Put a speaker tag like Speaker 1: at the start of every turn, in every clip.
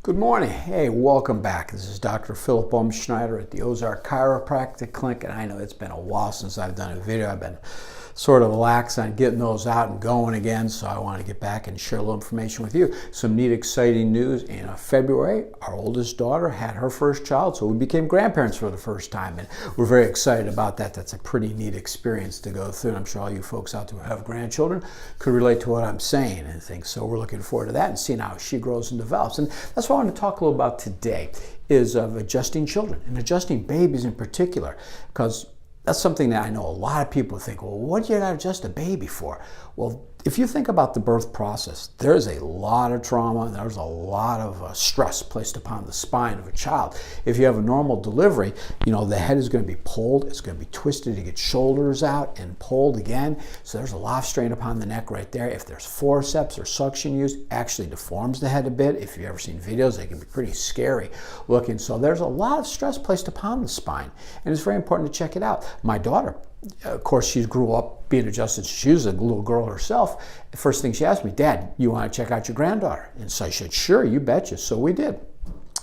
Speaker 1: Good morning. Hey, welcome back. This is Dr. Philip Schneider at the Ozark Chiropractic Clinic, and I know it's been a while since I've done a video. I've been sort of lax on getting those out and going again, so I want to get back and share a little information with you. Some neat, exciting news. In February, our oldest daughter had her first child, so we became grandparents for the first time, and we're very excited about that. That's a pretty neat experience to go through, and I'm sure all you folks out there who have grandchildren could relate to what I'm saying and things. So we're looking forward to that and seeing how she grows and develops. And that's what I want to talk a little about today, is of adjusting children and adjusting babies in particular, because that's something that I know a lot of people think, well, what do you got to adjust a baby for? Well, if you think about the birth process, there's a lot of trauma and there's a lot of stress placed upon the spine of a child. If you have a normal delivery, the head is going to be pulled, it's going to be twisted to get shoulders out and pulled again. So there's a lot of strain upon the neck right there. If there's forceps or suction used, actually deforms the head a bit. If you've ever seen videos, they can be pretty scary looking. So there's a lot of stress placed upon the spine, and it's very important to check it out. My daughter, of course, she grew up being adjusted. She was a little girl herself. The first thing she asked me, Dad, you want to check out your granddaughter? And so I said, sure, you betcha. So we did.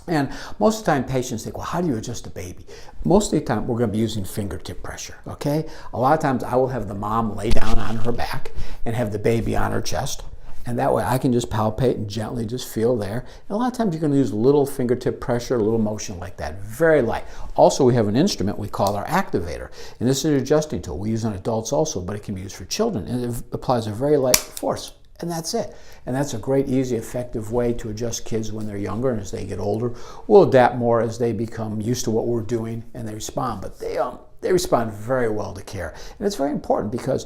Speaker 1: And most of the time patients think, well, how do you adjust a baby? Most of the time we're going to be using fingertip pressure, okay? A lot of times I will have the mom lay down on her back and have the baby on her chest. And that way I can just palpate and gently just feel there. And a lot of times you're going to use a little fingertip pressure, a little motion like that, very light. Also, we have an instrument we call our activator. And this is an adjusting tool. We use on adults also, but it can be used for children. And it applies a very light force. And that's it. And that's a great, easy, effective way to adjust kids when they're younger. And as they get older, we'll adapt more as they become used to what we're doing and they respond. But they respond very well to care. And it's very important because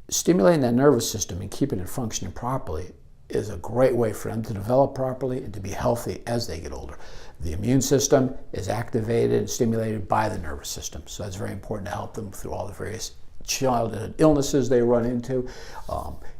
Speaker 1: stimulating that nervous system and keeping it functioning properly is a great way for them to develop properly and to be healthy as they get older. The immune system is activated and stimulated by the nervous system. So it's very important to help them through all the various childhood illnesses they run into.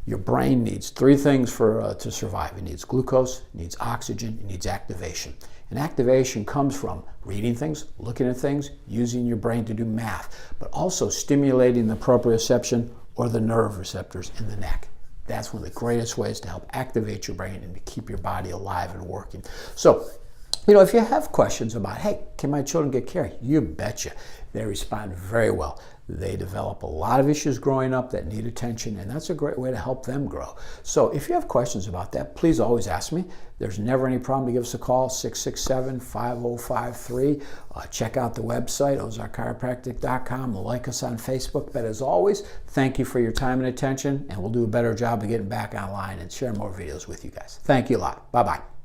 Speaker 1: Your brain needs three things to survive. It needs glucose, it needs oxygen, it needs activation. And activation comes from reading things, looking at things, using your brain to do math, but also stimulating the proprioception or the nerve receptors in the neck. That's one of the greatest ways to help activate your brain and to keep your body alive and working. So, if you have questions about, hey, can my children get care? You betcha. They respond very well. They develop a lot of issues growing up that need attention, and that's a great way to help them grow. So if you have questions about that, please always ask me. There's never any problem to give us a call, 667-5053. Check out the website, ozarkchiropractic.com. Like us on Facebook. But as always, thank you for your time and attention, and we'll do a better job of getting back online and share more videos with you guys. Thank you a lot. Bye-bye.